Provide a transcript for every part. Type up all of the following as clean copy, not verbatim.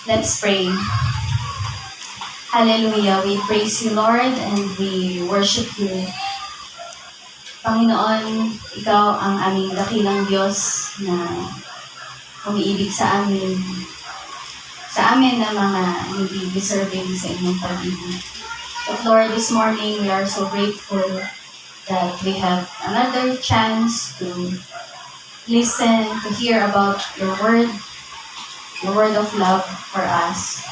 Let's pray. Hallelujah. We praise you, Lord, and we worship you. Panginoon, ikaw ang aming dakilang Diyos na umiibig sa amin na mga hindi deserving sa inyong pag-ibig. But Lord, this morning we are so grateful that we have another chance to listen, to hear about your word of love for us.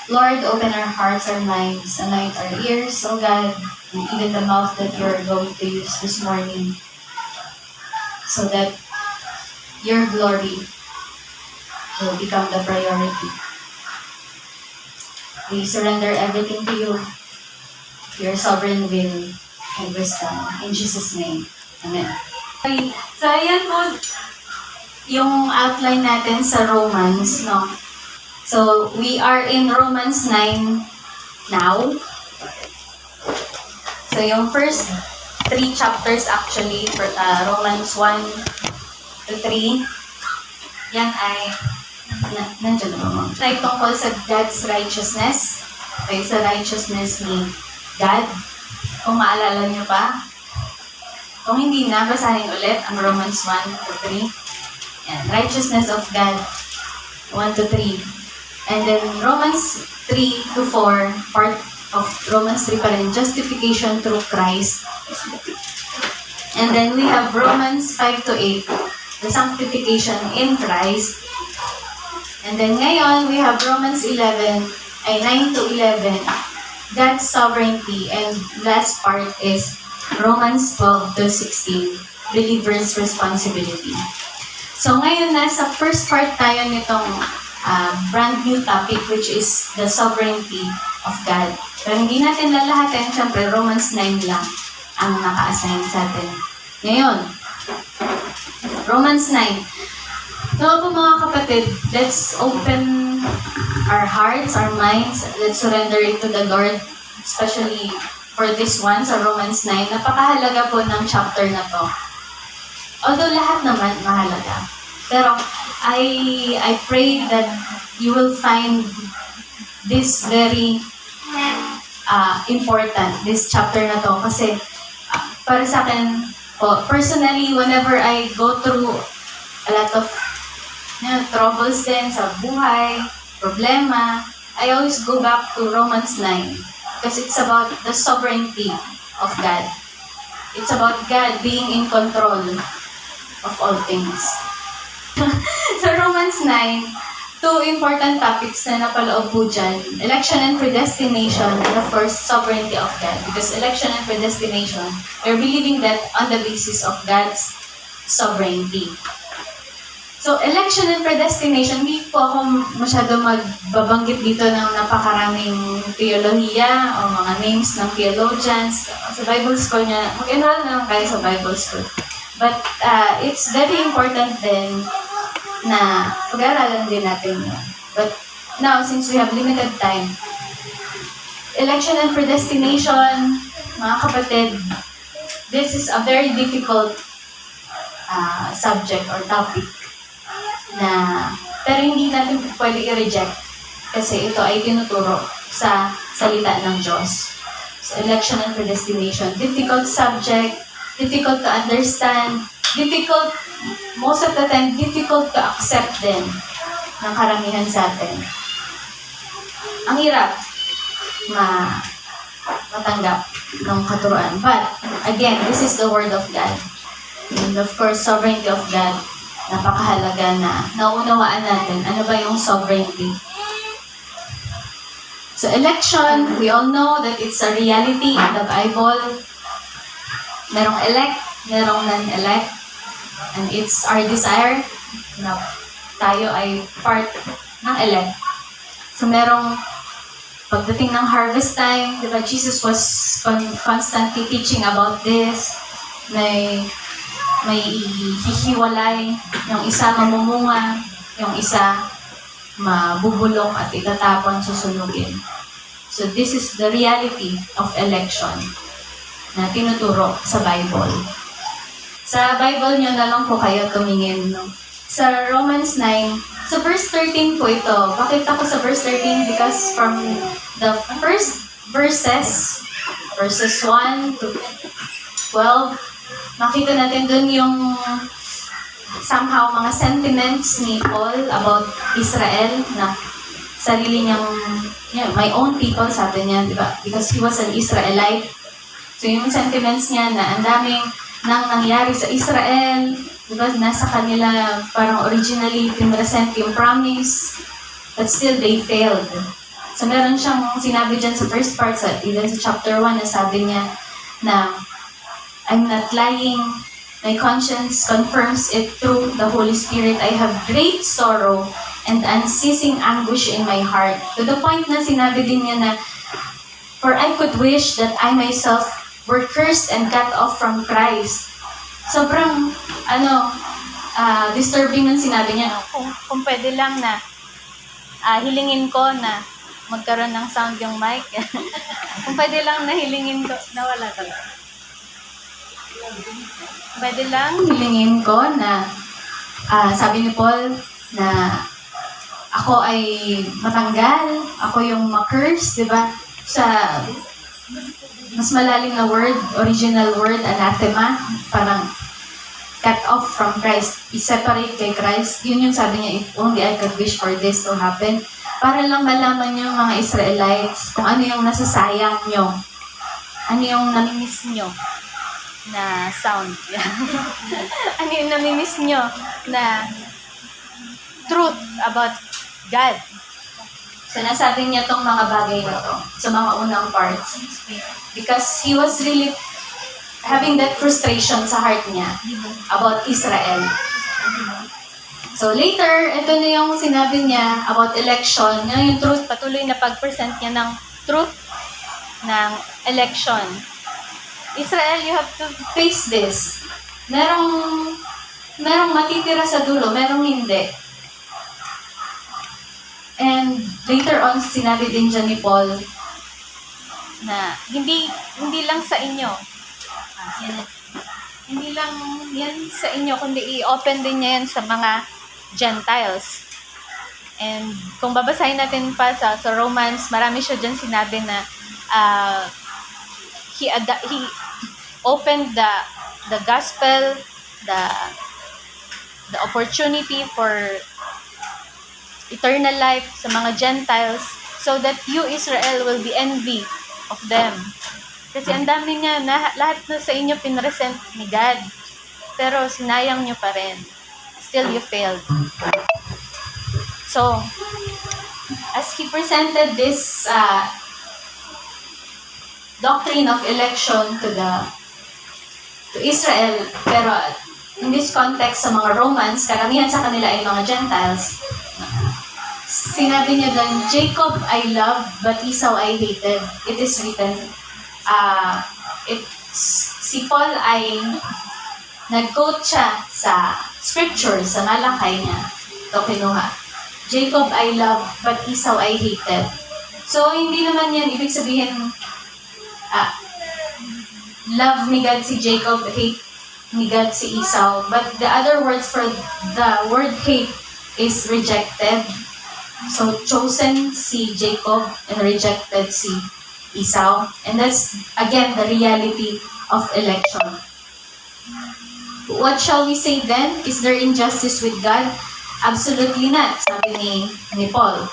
Lord, open our hearts, our minds, anoint our ears, O God, and even the mouth that you're going to use this morning, so that your glory will become the priority. We surrender everything to you, your sovereign will and wisdom. In Jesus' name, Amen. Okay. So, ayan po yung outline natin sa Romans, no? So, we are in Romans 9 now. So, yung first 3 chapters actually, for Romans 1 to 3, yan ay, nandiyan na ba mo? Ay tungkol sa God's righteousness. Okay, sa righteousness ni God. Kung maalala niyo pa. Kung hindi na, basahin ulit ang Romans 1 to 3. Yan, righteousness of God, 1 to 3. And then Romans 3 to 4, part of Romans 3 pa rin, justification through Christ. And then we have Romans 5 to 8, the sanctification in Christ. And then ngayon, we have Romans 9 to 11, God's sovereignty. And last part is Romans 12 to 16, believer's responsibility. So ngayon, nasa first part tayo nitong brand new topic, which is the sovereignty of God. Pero hindi natin lalahatin, syempre Romans 9 lang ang naka-assign sa atin. Ngayon, Romans 9. So po mga kapatid, let's open our hearts, our minds, let's surrender it to the Lord, especially for this one sa Romans 9. Napakahalaga po ng chapter na to. Although lahat naman mahalaga. Pero I pray that you will find this very important, this chapter na to. Kasi para sa akin po, personally, whenever I go through a lot of troubles din sa buhay, problema, I always go back to Romans 9 because it's about the sovereignty of God. It's about God being in control of all things. So Romans 9, 2 important topics na napaloob po dyan. Election and predestination, and of course, sovereignty of God. Because election and predestination, we're believing that on the basis of God's sovereignty. So, election and predestination, hindi po ako masyado magbabanggit dito ng napakaraming teolohiya o mga names ng theologians. Sa Bible school niya, mag-enroll na lang kayo sa Bible school. But it's very important din na pag-aralan din natin yun. But now, since we have limited time, election and predestination, mga kapatid, this is a very difficult subject or topic na pero hindi natin pwede i-reject kasi ito ay tinuturo sa salita ng Diyos. So, election and predestination, difficult subject, difficult to understand, difficult, most of the time, difficult to accept din ng karamihan sa atin. Ang hirap matanggap ng katuruan. But, again, this is the Word of God. And of course, sovereignty of God, napakahalaga na naunawaan natin ano ba yung sovereignty. So, election, we all know that it's a reality in the Bible. Merong elect, merong non-elect. And it's our desire na tayo ay part ng elect. So, merong pagdating ng harvest time, diba, Jesus was constantly teaching about this. May hihiwalay, yung isa mamumunga, yung isa mabubulok at itatapon, susunugin. So, this is the reality of election na tinuturo sa Bible. Sa Bible nyo na lang po kayo tumingin. No? Sa Romans 9, Sa verse 13 po ito. Bakit ako sa verse 13? Because from the first verses 1 to 12, makita natin dun yung somehow mga sentiments ni Paul about Israel na sarili niyang, my own people, sabi niya, di ba? Because he was an Israelite. So yung sentiments niya na ang daming nang nangyari sa Israel, because nasa kanila parang originally pinresent yung promise, but still they failed. So meron siyang sinabi dyan sa first part, even sa chapter 1, na sabi niya na I'm not lying, my conscience confirms it through the Holy Spirit. I have great sorrow and unceasing anguish in my heart. To the point na sinabi din niya na, for I could wish that I myself were cursed and cut off from Christ. Sobrang, disturbing nung sinabi niya. Kung pwede lang na hilingin ko na magkaroon ng sound yung mic. Kung pwede lang na hilingin ko, nawala talaga. Pwede lang hilingin ko na, sabi ni Paul, na ako ay matanggal, ako yung ma-curse, di ba? Sa mas malalim na word, original word, anathema, parang cut off from Christ, i-separate kay Christ. Yun yung sabi niya, if only I could wish for this to happen. Para lang malaman yung mga Israelites kung ano yung nasasayang nyo. Ano yung namimiss nyo na sound. Ano yung namimiss nyo na truth about God. So nasabi niya tong mga bagay na to sa mga unang parts. Because he was really having that frustration sa heart niya about Israel. So later, ito na yung sinabi niya about election, yung truth, Patuloy na pag-present niya ng truth ng election. Israel, you have to face this. Merong matitira sa dulo, merong hindi. And later on, sinabi din dyan ni Paul na hindi lang sa inyo. Hindi lang yan sa inyo, kundi i-open din niya yan sa mga Gentiles. And kung babasahin natin pa sa Romans, marami siya dyan sinabi na he opened the gospel, the opportunity for eternal life sa mga Gentiles so that you, Israel, will be envy of them. Kasi ang dami nga, lahat na sa inyo pinresent ni God. Pero sinayang nyo pa rin. Still, you failed. So, as he presented this doctrine of election to Israel, pero in this context sa mga Romans, karamihan sa kanila ay mga Gentiles, sinabi niya doon, Jacob I loved, but Esau I hated. It is written. Si Paul ay nag-quote siya sa scripture, sa Malakay niya. Ito kinuha. Jacob I loved, but Esau I hated. So, hindi naman yan ibig sabihin, love ni God si Jacob, hate ni God si Esau. But the other words for the word hate is rejected. So, chosen si Jacob and rejected si Esau. And that's, again, the reality of election. What shall we say then? Is there injustice with God? Absolutely not, sabi ni Paul.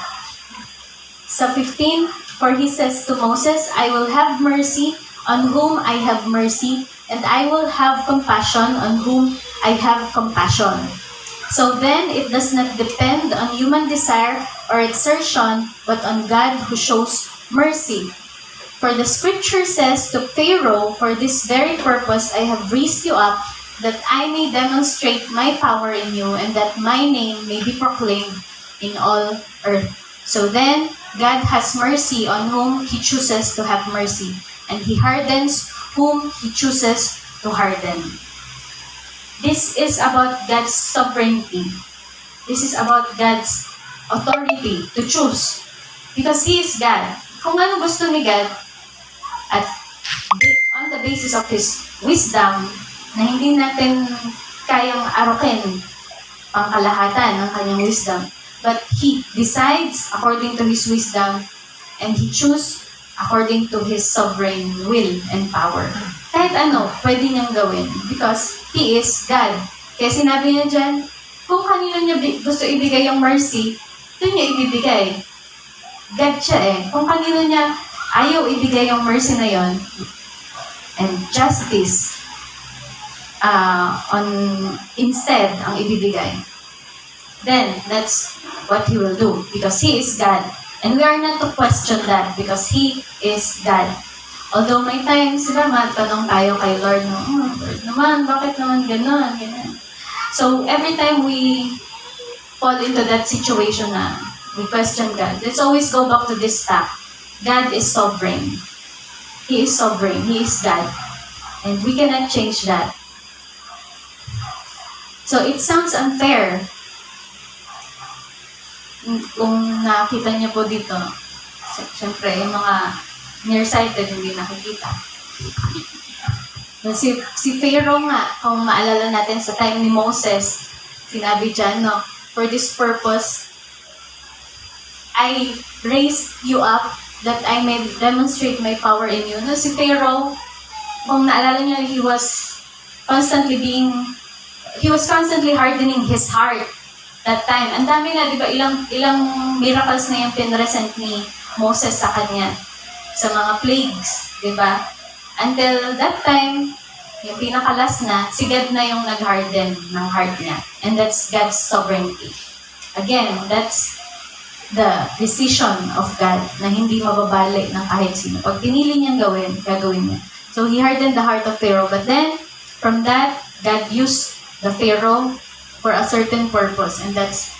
Sa 15, for he says to Moses, I will have mercy on whom I have mercy, and I will have compassion on whom I have compassion. So then, it does not depend on human desire or exertion, but on God who shows mercy. For the scripture says to Pharaoh, for this very purpose I have raised you up, that I may demonstrate my power in you, and that my name may be proclaimed in all earth. So then, God has mercy on whom He chooses to have mercy, and He hardens whom He chooses to harden. This is about God's sovereignty. This is about God's authority to choose. Because He is God. Kung ano gusto ni God, at on the basis of His wisdom, na hindi natin kayang arukin ang kalahatan ng kanyang wisdom. but he decides according to his wisdom, and he chooses according to his sovereign will and power. Kahit ano, pwede niyang gawin because he is God. Kaya sinabi niya dyan, kung kanino niya gusto ibigay yung mercy, doon niya ibibigay. God siya eh. Kung kanino niya ayaw ibigay yung mercy na yon and justice on instead ang ibibigay, then that's what he will do because he is God. And we are not to question that because he is God. Although may times, diba, matanong tayo kay Lord, Lord naman, bakit naman gano'n, ganyan. So, every time we fall into that situation na we question God, let's always go back to this fact. God is sovereign. He is sovereign. He is God. And we cannot change that. So, it sounds unfair. Kung nakita niyo po dito, siyempre, yung mga nearsighted hindi nakikita. Si Pharaoh nga, kung maalala natin sa time ni Moses, sinabi dyan, no, for this purpose, I raised you up that I may demonstrate my power in you. No, si Pharaoh, kung naalala niyo, he was constantly hardening his heart that time. Ang dami na, di ba, ilang miracles na yung pinresent ni Moses sa kanya sa mga plagues, di ba? Until that time, yung pinakalas na, si God na yung nag-harden ng heart niya. And that's God's sovereignty. Again, that's the decision of God na hindi mababali ng kahit sino. Pag pinili niyang gagawin niya. So, he hardened the heart of Pharaoh. But then, from that, God used the Pharaoh for a certain purpose, and that's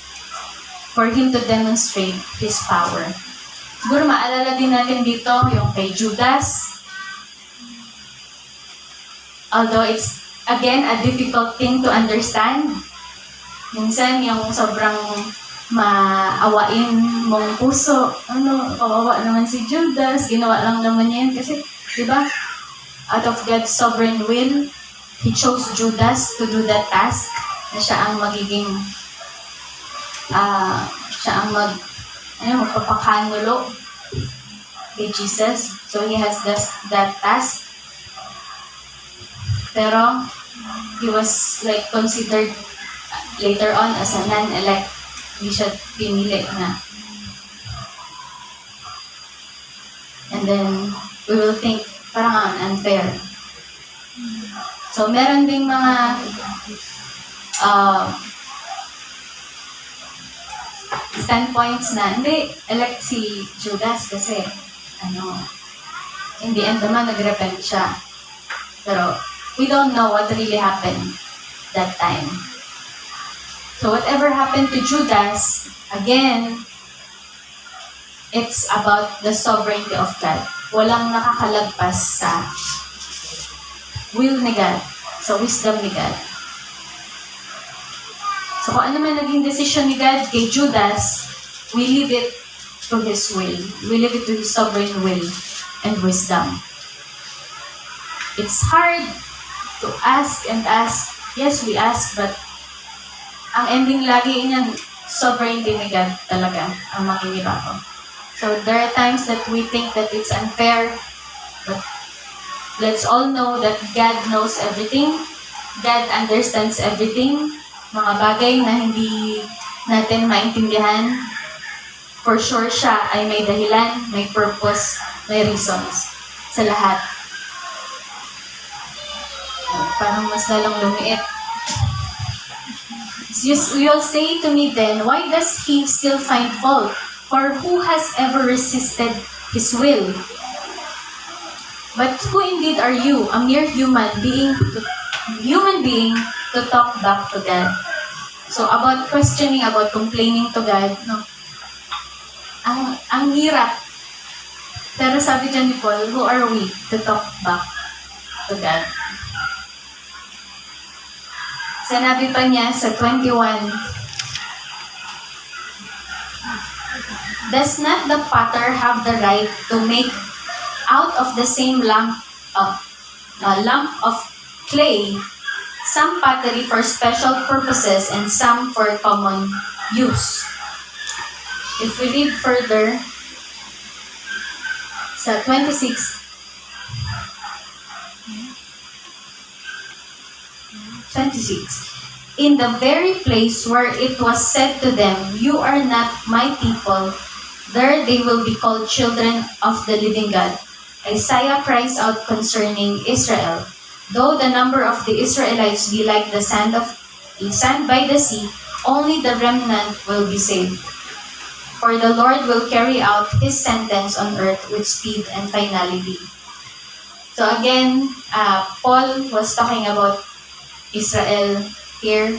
for him to demonstrate his power. Siguro maalala din natin dito yung kay Judas. Although it's, again, a difficult thing to understand. Minsan, yung sobrang maawain mong puso, kawawa naman si Judas, ginawa lang naman niya yun. Kasi, di ba, out of God's sovereign will, He chose Judas to do that task na siya ang magiging magpapakanulo kay Jesus. So, he has that task. Pero, he was like considered later on as a non-elect. Hindi siya pinili na. And then, we will think, parang unfair. So, meron ding mga standpoints na hindi elect si Judas kasi in the end naman nag-repent siya. Pero we don't know what really happened that time. So whatever happened to Judas, again, it's about the sovereignty of God. Walang nakakalagpas sa will ni God, sa wisdom ni God. So kung ano man naging decision ni God kay Judas, we leave it to His will. We leave it to His sovereign will and wisdom. It's hard to ask and ask. Yes, we ask, but ang ending lagi niyan, sovereignty ni God talaga ang makikita. So there are times that we think that it's unfair, but let's all know that God knows everything. God understands everything. Mga bagay na hindi natin maintindihan, for sure siya ay may dahilan, may purpose, may reasons sa lahat. Parang mas lalong lumiit. You'll say to me then, why does he still find fault? For who has ever resisted his will? But who indeed are you, a mere human being to talk back to God? So about questioning, about complaining to God, no? Ang hirap. Pero sabi dyan ni Paul, who are we to talk back to God? Sinabi pa niya sa 21, does not the potter have the right to make out of the same lump of clay some pottery for special purposes and some for common use? if we read further sa 26, 26. In the very place where it was said to them, "You are not my people," there they will be called children of the living God. Isaiah cries out concerning Israel. Though the number of the Israelites be like the sand by the sea, only the remnant will be saved. For the Lord will carry out his sentence on earth with speed and finality. So again, Paul was talking about Israel here.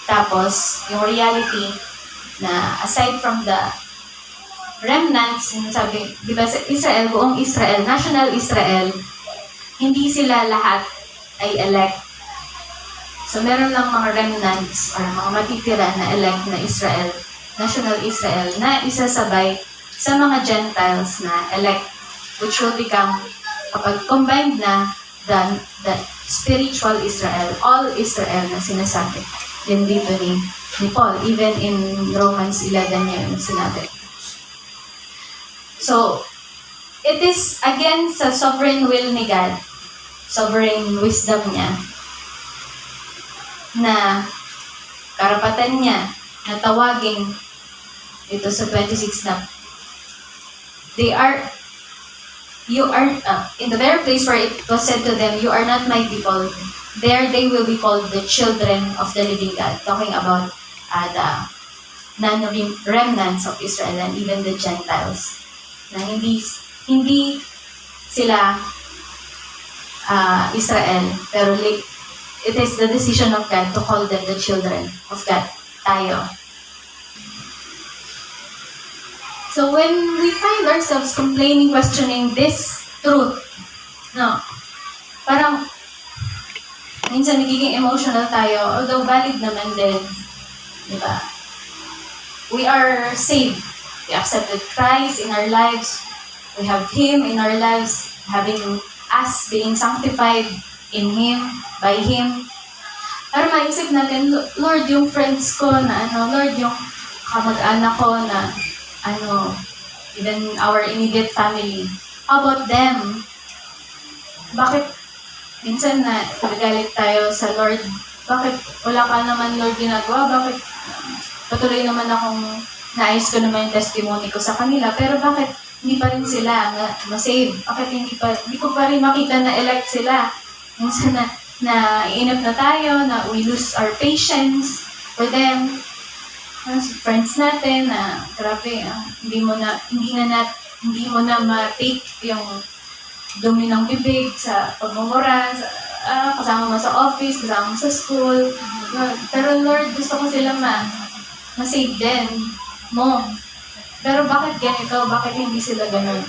Tapos, yung reality na aside from the remnants, sabi, di ba sa Israel, buong Israel, national Israel, hindi sila lahat ay elect. So, meron lang mga remnants or mga matitira na elect na Israel, national Israel, na isasabay sa mga Gentiles na elect, which will become, kapag combined na, the spiritual Israel, all Israel na sinasabi. Din dito ni Paul, even in Romans 11 niya yung sinabi. So, it is again sa sovereign will ni God, sovereign wisdom niya, na karapatan niya na tawagin dito sa 26 na you are in the very place where it was said to them, "You are not my people," there they will be called the children of the living God, talking about the non-remnants of Israel and even the Gentiles, na hindi sila Israel, pero it is the decision of God to call them the children of God, tayo. So when we find ourselves complaining, questioning this truth, no, parang minsan nagiging emotional tayo, although valid naman din, di ba? We are saved. We accepted Christ in our lives. We have Him in our lives, having us being sanctified in Him, by Him. Pero maisip natin, Lord, yung friends ko na Lord, yung kamag-anak ko na even our immediate family. How about them? Bakit minsan na nagagalit tayo sa Lord? Bakit wala ka naman, Lord, ginagawa? Bakit patuloy naman akong naayos ko naman yung testimony ko sa kanila, pero bakit hindi pa rin sila ma-save? Bakit hindi ko pa rin makita na elect sila? Minsan na iinip na tayo, na we lose our patience for them. Friends natin na grabe, hindi mo na ma-take yung dumi ng bibig sa pagmumura, kasama mo sa office, kasama mo sa school. Pero Lord, gusto ko sila ma-save din mo. Pero bakit ganito? Bakit hindi sila ganun?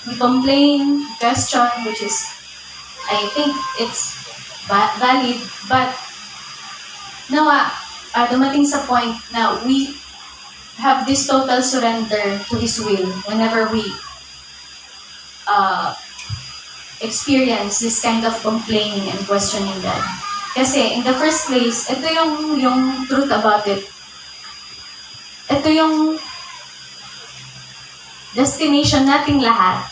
We complain, question, which is, I think it's valid, but dumating sa point na we have this total surrender to His will whenever we experience this kind of complaining and questioning God. Kasi in the first place, ito yung truth about it. Ito yung destination nating lahat.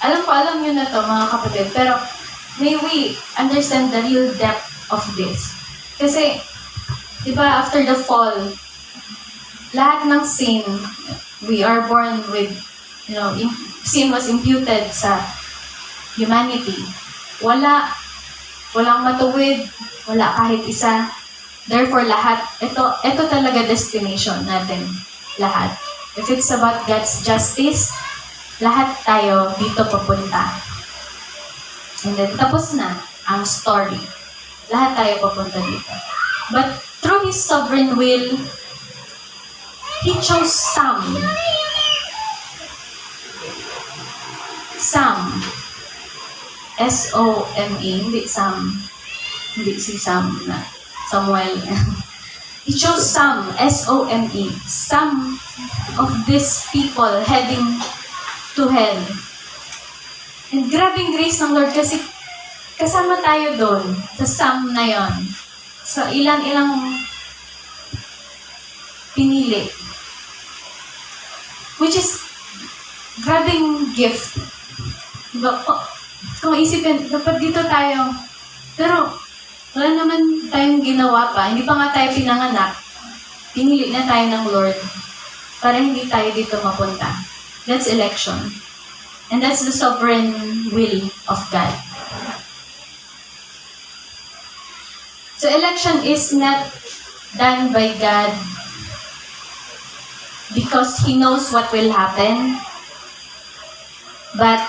Alam nyo na to, mga kapatid, pero may we understand the real depth of this. Kasi diba, after the fall, lahat ng sin, we are born with, sin was imputed sa humanity. Walang matuwid, wala kahit isa. Therefore, lahat, ito talaga destination natin, lahat. If it's about God's justice, lahat tayo dito papunta. And then, tapos na ang story. Lahat tayo papunta dito. But through His sovereign will, He chose some. S-O-M-E, hindi si Sam na Samuel. He chose some, S-O-M-E, some of these people heading to hell. And grabing grace ng Lord kasi kasama tayo doon, sa some na yon. So, ilang pinili. Which is, grabing gift. Diba? Kung isipin, dapat dito tayo. Pero, wala naman tayong ginawa pa. Hindi pa nga tayo pinanganak. Pinili na tayo ng Lord para hindi tayo dito mapunta. That's election. And that's the sovereign will of God. So election is not done by God because He knows what will happen. But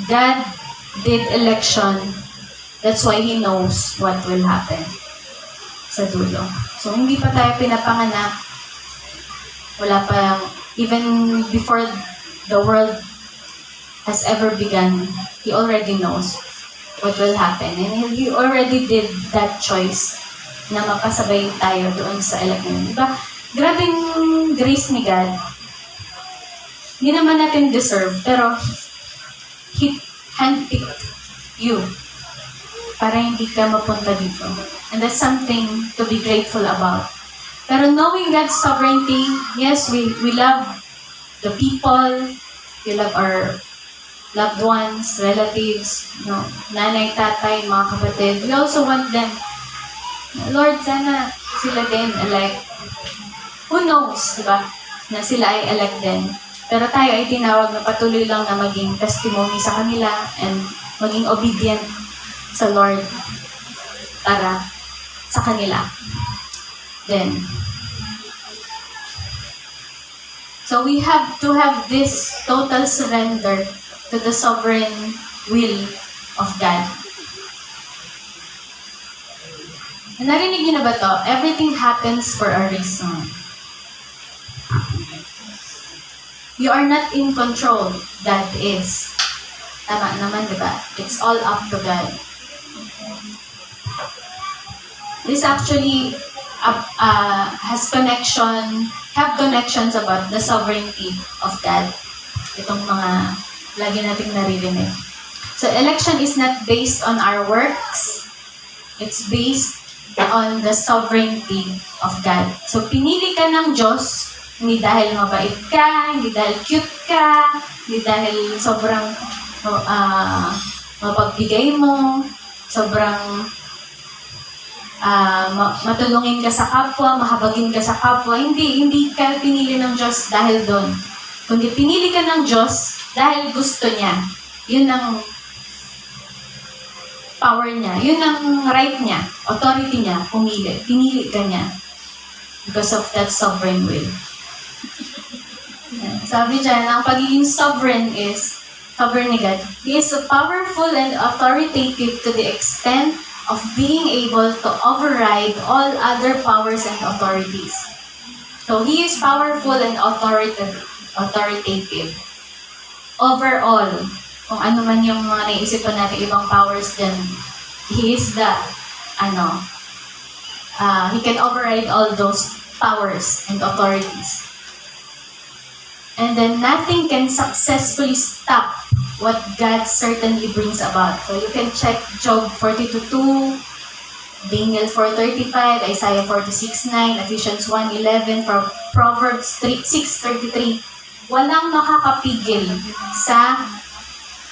God did election. That's why He knows what will happen sa dulo. So, hindi pa tayo pinapanganak. Wala pa, even before the world has ever begun, He already knows what will happen. And He already did that choice na mapasabay tayo doon sa election. Diba? Grabing grace ni God. Hindi naman natin deserve, pero He handpicked you para hindi ka mapunta dito. And that's something to be grateful about. Pero knowing God's sovereignty, yes, we love the people, we love our loved ones, relatives, nanay, tatay, mga kapatid. We also want them. Lord, sana sila din elect. Who knows, diba? Na sila ay elect din. Pero tayo ay tinawag na patuloy lang na maging testimony sa kanila and maging obedient sa Lord para sa kanila. Then, so we have to have this total surrender to the sovereign will of God. Narinig niyo na ba to? Everything happens for a reason. You are not in control. God is. Tama naman, di ba? It's all up to God. This actually have connections about the sovereignty of God. Itong mga lagi nating naririnig. So, election is not based on our works. It's based on the sovereignty of God. So, pinili ka ng Diyos, hindi dahil mabait ka, hindi dahil cute ka, hindi dahil sobrang mapagbigay mo, sobrang matulungin ka sa kapwa, mahabagin ka sa kapwa. Hindi ka pinili ng Diyos dahil doon. Kundi pinili ka ng Diyos dahil gusto niya. Yun ang power niya. Yun ang right niya. Authority niya. Pumili. Pinili ka niya. Because of that sovereign will. Sabi dyan, ang pagiging sovereign ni God. He is powerful and authoritative to the extent of being able to override all other powers and authorities. So, He is powerful and authoritative. Overall, kung ano man yung mga naisipan natin ibang powers dyan, He is He can override all those powers and authorities. And then nothing can successfully stop what God certainly brings about. So you can check Job 42:2, Daniel 4:35, Isaiah 46:9, Ephesians 1:11, Proverbs 6:33. Walang makakapigil sa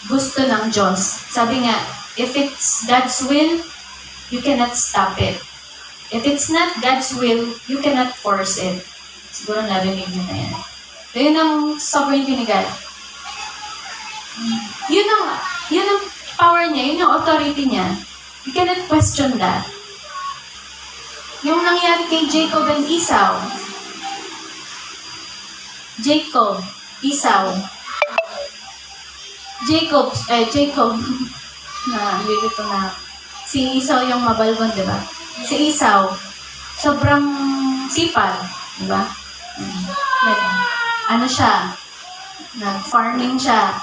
gusto ng Diyos. Sabi nga, if it's God's will, you cannot stop it. If it's not God's will, you cannot force it. Siguro narinig nyo na yan. So, yun ang sovereignty ni God. Yun ang power niya, yun ang authority niya. You cannot question that. Yung nangyari kay Jacob and Esau. Esau. Jacob, lilito na. Si Esau yung mabalbon, di ba? Si Esau, sobrang sipag, di ba? Nag-farming siya.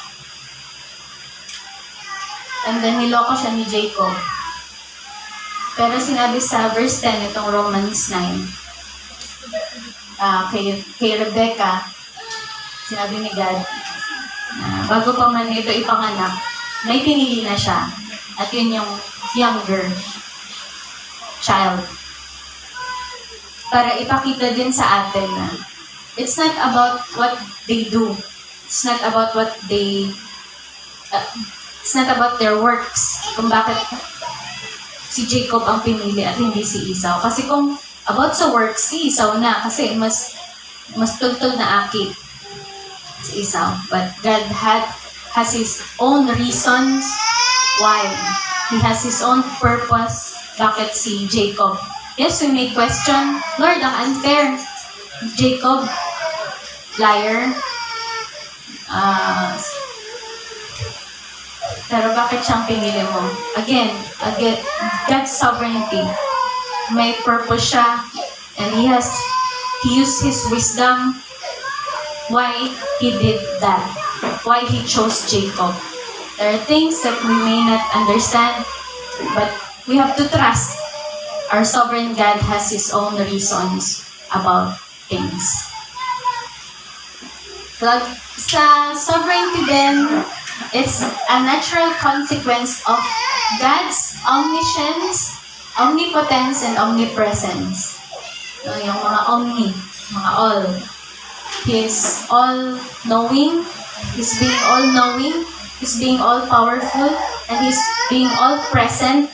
And then, niloko siya ni Jacob. Pero sinabi sa verse 10, itong Romans 9, kay Rebecca, sinabi ni God, bago pa man ito ipanganak, may pinili na siya. At yun yung younger child. para ipakita din sa atin na it's not about what they do. It's not about what they it's not about their works. Kung bakit si Jacob ang pinili at hindi si Esau. Kasi kung about sa works, si Esau na. Kasi mas tultol na aki si Esau. But God has His own reasons why. He has His own purpose. Bakit si Jacob? Yes, we may question, Lord, ang unfair. Jacob, liar. Pero bakit siyang pinili mo? Again, God's sovereignty. May purpose siya. And He used His wisdom. Why He did that. Why He chose Jacob. There are things that we may not understand. But we have to trust. Our sovereign God has His own reasons about things. Sa sovereignty din, it's a natural consequence of God's omniscience, omnipotence, and omnipresence. Yung mga omni, mga all. He is all-knowing, He's being all-knowing, He's being all-powerful, and He's being all-present,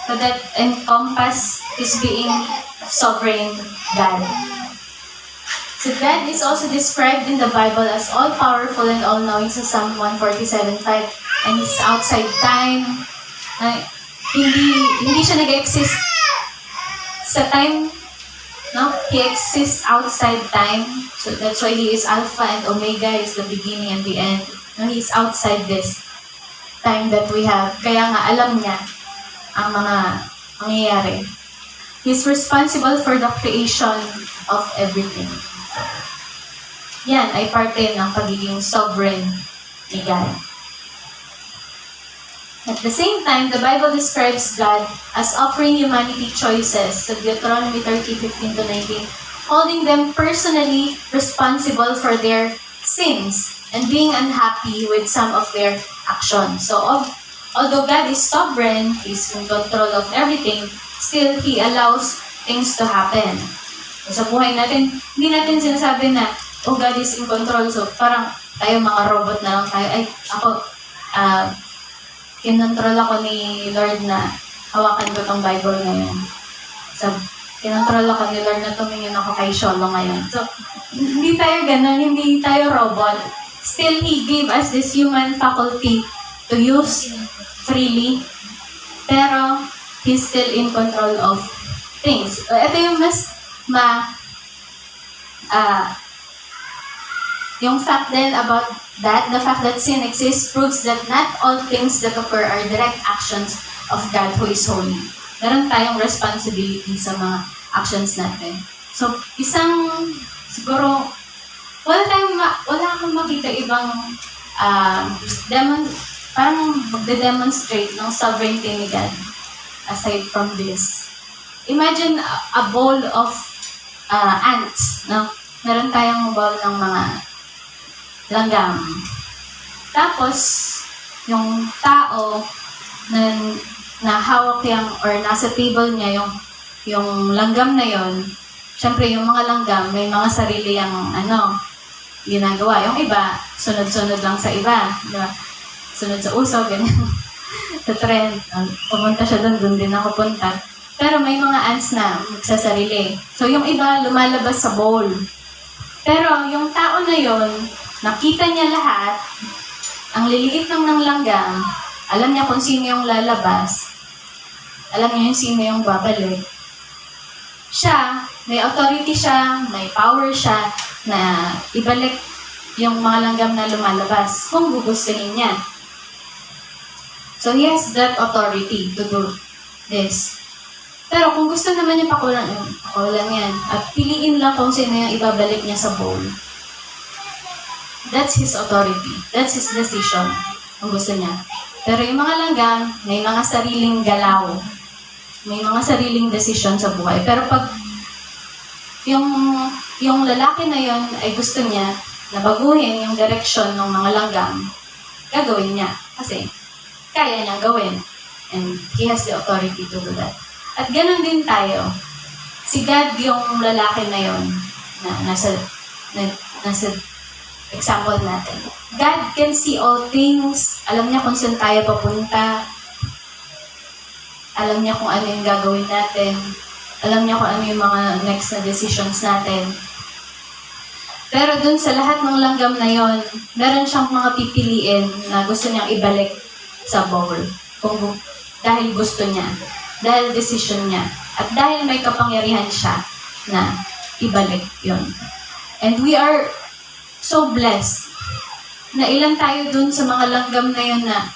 so that encompass His being sovereign God. So God is also described in the Bible as all-powerful and all-knowing sa Psalm 147:5, and He's outside time. Hindi siya nag-exist sa time, no? He exists outside time. So that's why He is Alpha and Omega, is the beginning and the end. No, He is outside this time that we have. Kaya nga alam niya ang mga mangyayari. He's responsible for the creation of everything. Yan ay parte ng pagiging sovereign ni God. At the same time, the Bible describes God as offering humanity choices. So Deuteronomy 30:15-19, holding them personally responsible for their sins and being unhappy with some of their actions. So although God is sovereign, He's in control of everything, still He allows things to happen. So, sa buhay natin, hindi natin sinasabi na, oh, God is in control. So, parang tayo mga robot na lang tayo. Ay, ako, kinontrol ako ni Lord na hawakan ko tong Bible ngayon. So, kinontrol ako ni Lord na tumingin ako kay Sholo ngayon. So, hindi tayo ganun, hindi tayo robot. Still, He gave us this human faculty to use freely. Pero, He's still in control of things. Ito yung mas yung fact then about that, the fact that sin exists proves that not all things that occur are direct actions of God who is holy. Meron tayong responsibility sa mga actions natin. So, siguro, wala akong makita ibang parang magde-demonstrate ng sovereignty ni God aside from this. Imagine a bowl of ants, no? Meron tayong bowl ng mga langgam. Tapos, yung tao na hawak or nasa table niya yung langgam na yon. Siyempre, yung mga langgam, may mga sarili yung ginagawa. Yung iba, sunod-sunod lang sa iba. Diba? Sunod sa uso, ganyan. Sa trend. Pumunta siya doon din ako punta. Pero may mga ants na magsasarili. So, yung iba, lumalabas sa bowl. Pero, yung tao na yon, nakita niya lahat, ang liliit lang ng langgam, alam niya kung sino yung lalabas, alam niya yung sino yung babalik. Siya, may authority siya, may power siya, na ibalik yung mga langgam na lumalabas kung gugustuhin niya. So, he has that authority to do this. Pero kung gusto naman niya pakulang yan. At piliin lang kung sino yung ibabalik niya sa bowl. That's his authority. That's his decision. Kung gusto niya. Pero yung mga langgam, may mga sariling galaw. May mga sariling decision sa buhay. Pero pag yung lalaki na yon ay gusto niya na baguhin yung direction ng mga langgam, gagawin niya. Kasi kaya niya gawin. And he has the authority to do that. At ganun din tayo si God yung lalaki na yon na nasa example natin. God can see all things. Alam niya kung saan tayo papunta. Alam niya kung ano yung gagawin natin. Alam niya kung ano yung mga next na decisions natin. Pero dun sa lahat ng langgam na yon, meron siyang mga pipiliin na gusto niyang ibalik sa bowl. Dahil gusto niya. Dahil decision niya. At dahil may kapangyarihan siya na ibalik yon. And we are so blessed na ilan tayo dun sa mga langgam na yun na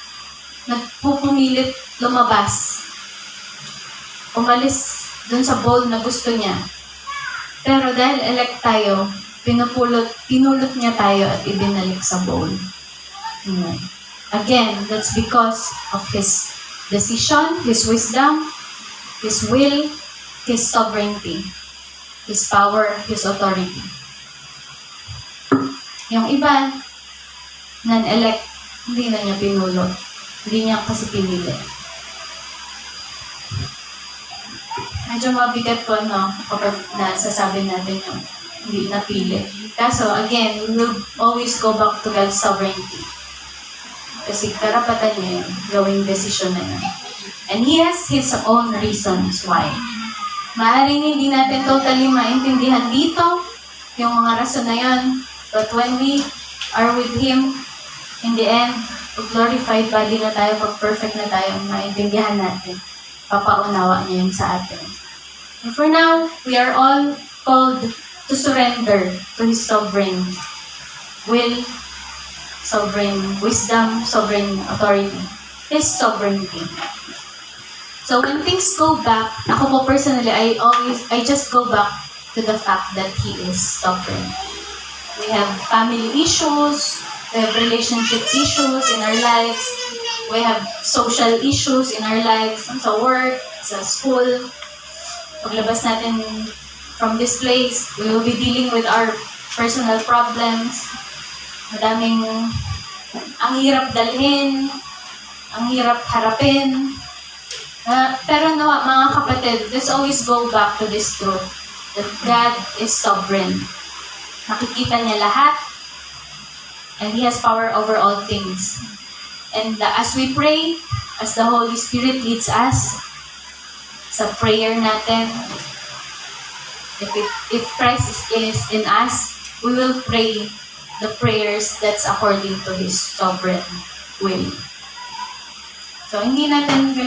nagpupumilit lumabas. Umalis dun sa bowl na gusto niya. Pero dahil elect tayo, pinulot niya tayo at ibinalik sa bowl. Again, that's because of His decision, His wisdom, His will, His sovereignty, His power, His authority. Yung iba, non-elect, hindi na niya pinulot. Hindi niya kasi pinili. Medyo mabigat po, no? Kapag nasasabi natin yung hindi napili. Kaso, again, we will always go back to God's sovereignty. Kasi karapatan niya yun, gawing desisyon na yun. And He has His own reasons why. Maaaring hindi natin totally maintindihan dito yung mga rason na yun. But when we are with Him, in the end, glorified body na tayo, pag perfect na tayo, maintindihan natin. Papaunawa niya yung sa atin. And for now, we are all called to surrender to His sovereign will, sovereign wisdom, sovereign authority, His sovereignty. So when things go back, ako po personally, I just go back to the fact that He is sovereign. We have family issues, we have relationship issues in our lives, we have social issues in our lives, sa work, sa school. Paglabas natin from this place, we will be dealing with our personal problems. Madaming, ang hirap dalhin, ang hirap harapin. Pero no, mga kapatid, let's always go back to this truth, that God is sovereign. Nakikita niya lahat, and He has power over all things. And as we pray, as the Holy Spirit leads us sa prayer natin, if Christ is in us, we will pray the prayers that's according to His sovereign will. So, hindi natin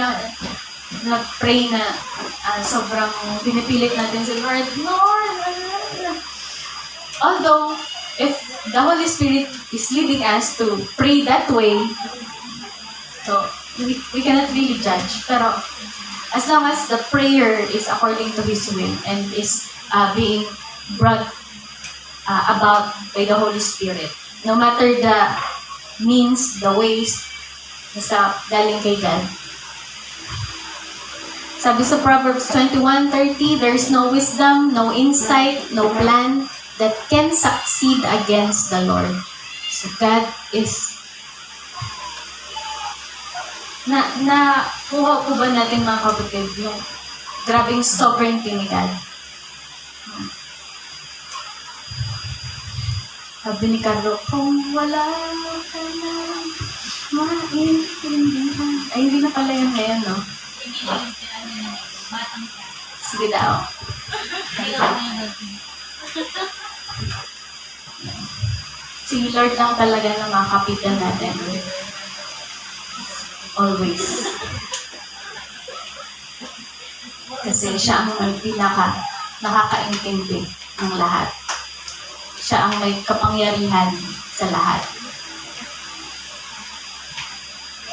nag-pray na sobrang pinipilit natin sa Lord, Lord. Although, if the Holy Spirit is leading us to pray that way, so we cannot really judge. Pero as long as the prayer is according to His will and is being brought about by the Holy Spirit, no matter the means, the ways, basta galing kay God. Sabi sa Proverbs 21:30, there is no wisdom, no insight, no plan that can succeed against the Lord. So God is kuha po ba natin mga kapatid yung grabing sovereignty ni God? Sabi ni Carlo, kung wala ka na maintindihan. Ay, hindi na pala yun ngayon, no? Sige daw. Si Lord lang talaga na makapitan natin. Always. Kasi siya ang nakakaintindi ng lahat. Siya ang may kapangyarihan sa lahat.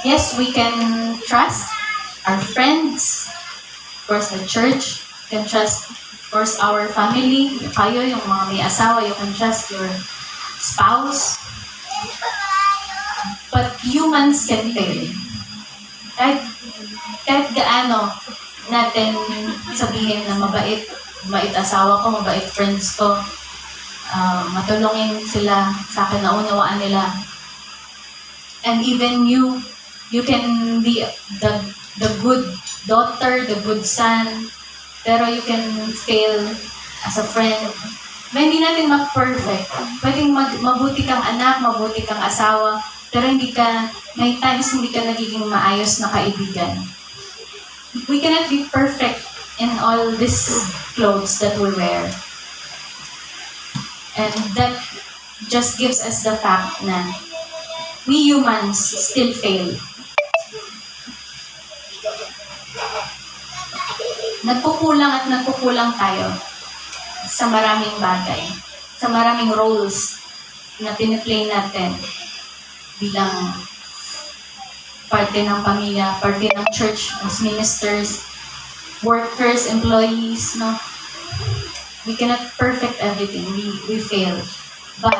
Yes, we can trust our friends, of course, the church, you can trust, of course, our family, kayo, yung mga may asawa, you can trust your spouse. But humans can fail. Kahit gaano natin sabihin na mabait asawa ko, mabait friends ko, matulungin sila sa akin, naunawaan nila. And even you can be the good daughter, the good son, Pero you can fail as a friend. Hindi natin mag-perfect. Pwedeng mabuti kang anak, mabuti kang asawa, pero may times hindi ka nagiging maayos na kaibigan. We cannot be perfect in all these clothes that we wear. And that just gives us the fact na we humans still fail. Nagkukulang tayo sa maraming bagay, sa maraming roles na piniplay natin bilang parte ng pamilya, parte ng church, as ministers, workers, employees, no? We cannot perfect everything. We fail. But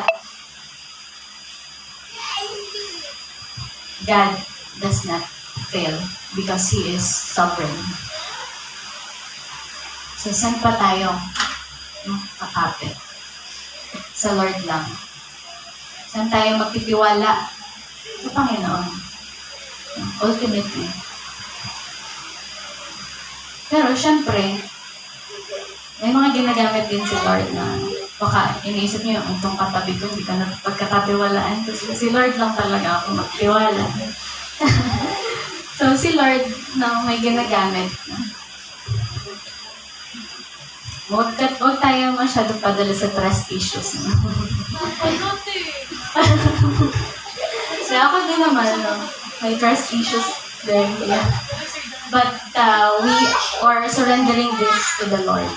God does not fail because He is sovereign. So, saan pa tayo kakapit? Sa Lord lang. Saan tayo magtitiwala? Sa Panginoon. Ultimately. Pero, syempre, may mga ginagamit din si Lord na baka iniisip niyo itong katabi ko, hindi ka na pagkakatiwalaan. Kasi si Lord lang talaga ako magtiwala. So, si Lord na may ginagamit. Huwag tayo masyado padala sa trust issues. So, ako din naman, may trust issues din. Yeah. But we are surrendering this to the Lord.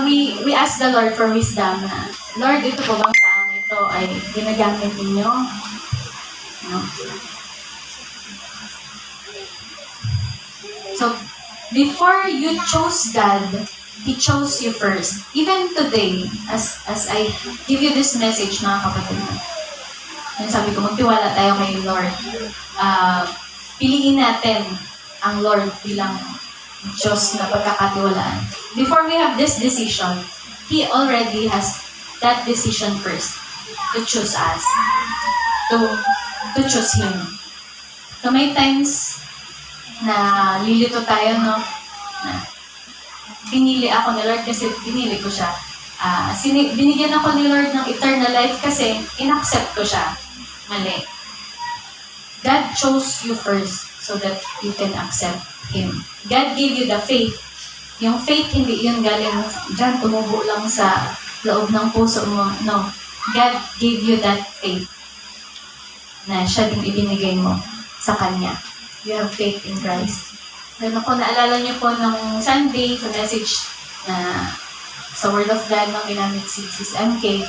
We ask the Lord for wisdom na, Lord, ito po bang taong ito ay ginagamit ninyo? No? So, before you chose God, He chose you first. Even today, as I give you this message, mga kapatid, yung sabi ko, magtiwala tayo kay Lord. Piliin natin ang Lord bilang Diyos na pagkakatiwalaan. Before we have this decision, He already has that decision first to choose us, to choose Him. So may times na lilito tayo, no? Na pinili ako ni Lord kasi pinili ko siya. Binigyan ako ni Lord ng eternal life kasi inaccept ko siya. Mali. God chose you first so that you can accept Him. God gave you the faith. Yung faith, hindi yun galing dyan, tumubo lang sa loob ng puso mo. No. God gave you that faith na siya din ibinigay mo sa Kanya. You have faith in Christ. Then ako, naalala niyo po nung Sunday, sa message na sa Word of God nung ginamit si MK,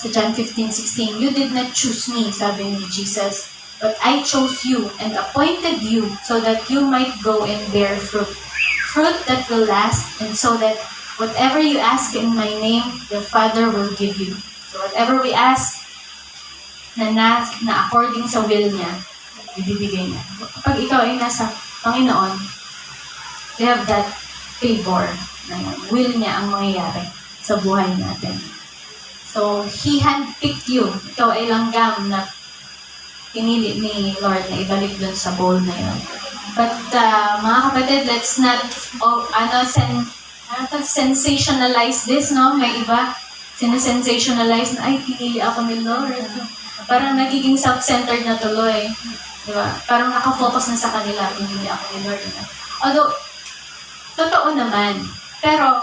sa John 15:16, you did not choose me, sabi ni Jesus, but I chose you and appointed you so that you might go and bear fruit. Fruit that will last, and so that whatever you ask in my name, the Father will give you. So whatever we ask na according sa will niya, ibibigay niya. Kapag ikaw ay nasa Panginoon, you have that favor na will niya ang mangyayari sa buhay natin. So, He handpicked you. Ikaw ay langgam na pinili ni Lord na ibalik dun sa bowl na yun. But, mga kapatid, let's not sensationalize this, no? May iba, sinasensationalize na, ay, pinili ako ni Lord. Parang nagiging self-centered na tuloy. Diba? Parang nakafocus na sa kanila, pinili ako ni Lord. Although, totoo naman. Pero,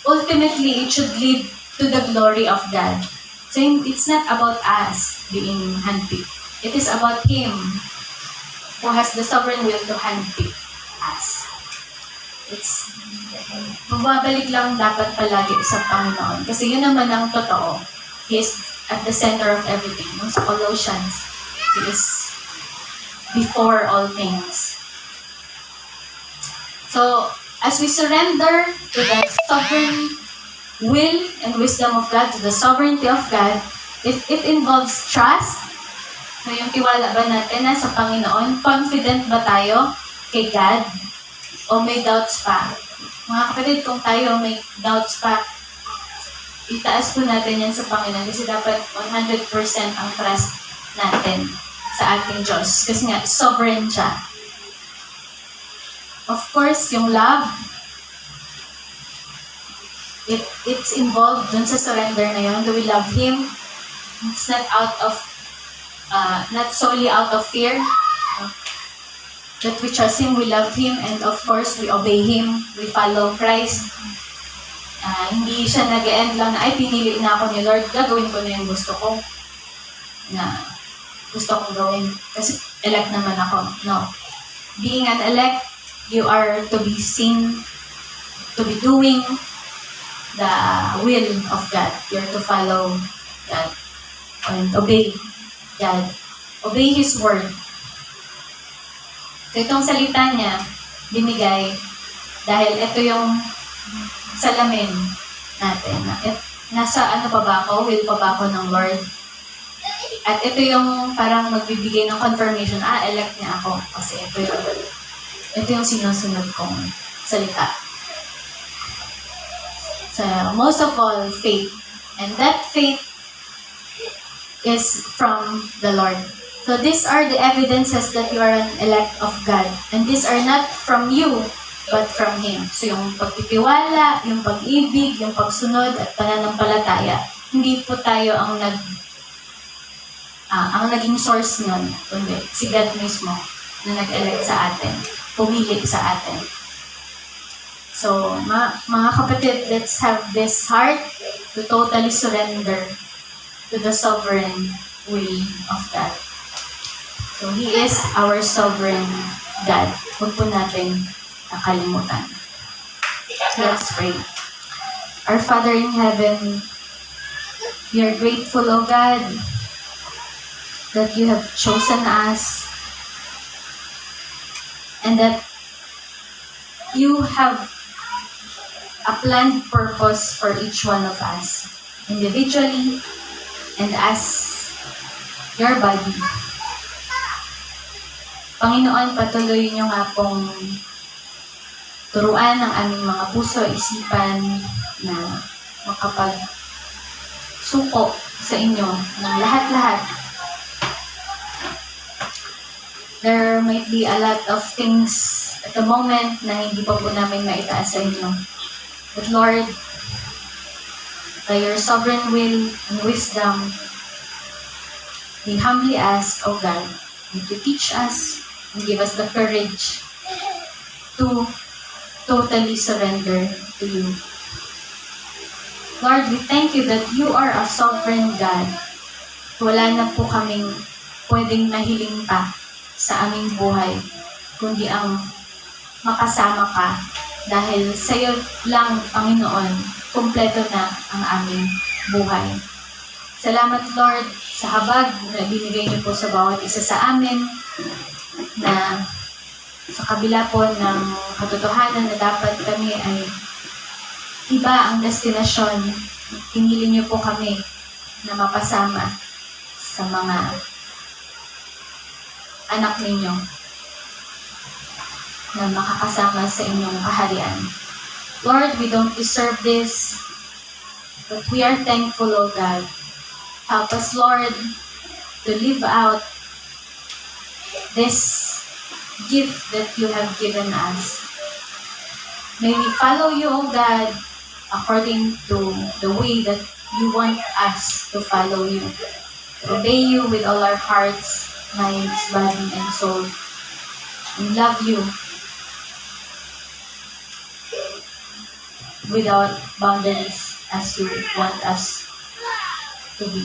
ultimately, it should lead to the glory of God. So, it's not about us being handpicked. It is about Him who has the sovereign will to handpick us. Bumabalik lang dapat palagi sa Panginoon. Kasi yun naman ang totoo. He is at the center of everything. Sa Colossians, He is before all things. So, as we surrender to the sovereign will and wisdom of God, to the sovereignty of God, it involves trust. So, yung tiwala ba natin na sa Panginoon? Confident ba tayo kay God? O may doubts pa? Mga kapatid, kung tayo may doubts pa, itaas po natin yan sa Panginoon kasi dapat 100% ang trust natin sa ating Diyos. Kasi nga, sovereign siya. of course, yung love, it's involved dun sa surrender na yun. Do we love Him? It's not out of, not solely out of fear. That we trust Him, we love Him, and of course, we obey Him, we follow Christ. Hindi siya nag-end lang na, ay, pinili na ako ni Lord, gagawin ko na yung gusto ko. Na gusto kong gawin. Kasi elect naman ako. No. Being an elect, you are to be seen, to be doing the will of God. You're to follow God and obey God. Obey His word. So itong salita niya, binigay dahil ito yung salamin natin. Nasa ano pa ba ako? Will pa ba ako ng Lord? At ito yung parang magbibigay ng confirmation, elect niya ako. Kasi ito yung sinusunod kong salita. So, most of all, faith. And that faith is from the Lord. So, these are the evidences that you are an elect of God. And these are not from you, but from Him. So, yung pagtitiwala, yung pag-ibig, yung pagsunod, at pananampalataya, hindi po tayo ang naging source nun, kundi si God mismo na nag-elect sa atin, pumili sa atin. So, mga kapatid, let's have this heart to totally surrender to the sovereign will of God. So, He is our sovereign God. Huwag po natin nakalimutan. Let's pray. Our Father in heaven, we are grateful, O God, that you have chosen us and that you have a planned purpose for each one of us, individually and as your body. Panginoon, patuloy niyo nga pong turuan ang aming mga puso, isipan na makapagsuko sa inyo ng lahat-lahat. There might be a lot of things at the moment na hindi pa po namin maitaas sa inyo. But Lord, by your sovereign will and wisdom, we humbly ask, O God, that you teach us and give us the courage to totally surrender to you. Lord, we thank you that you are a sovereign God. Wala na po kaming pwedeng mahiling pa sa aming buhay, kundi ang makasama ka dahil sa iyo lang, Panginoon, kumpleto na ang aming buhay. Salamat, Lord, sa habag na binigay niyo po sa bawat isa sa amin na sa kabila po ng katotohanan na dapat kami ay iba ang destinasyon, pinili niyo po kami na mapasama sa mga anak ninyo na makakasama sa inyong kaharian. Lord, we don't deserve this, but we are thankful, O God. Help us, Lord, to live out this gift that you have given us. May we follow you, O God, according to the way that you want us to follow you. Obey you with all our hearts, minds, body, and soul. We love you without boundaries as you want us to be.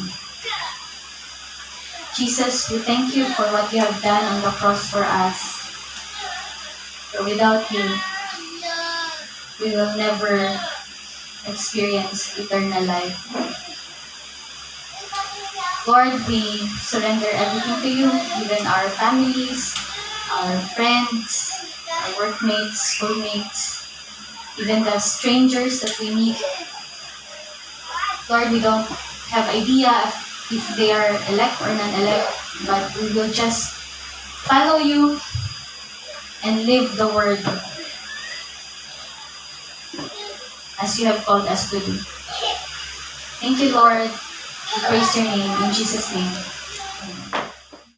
Jesus, we thank you for what you have done on the cross for us. For without you, we will never experience eternal life. Lord, we surrender everything to you, even our families, our friends, our workmates, schoolmates, even the strangers that we meet. Lord, we don't have idea if they are elect or non-elect, but we will just follow you and live the word as you have called us to do. Thank you, Lord. We praise your name in Jesus' name. Amen.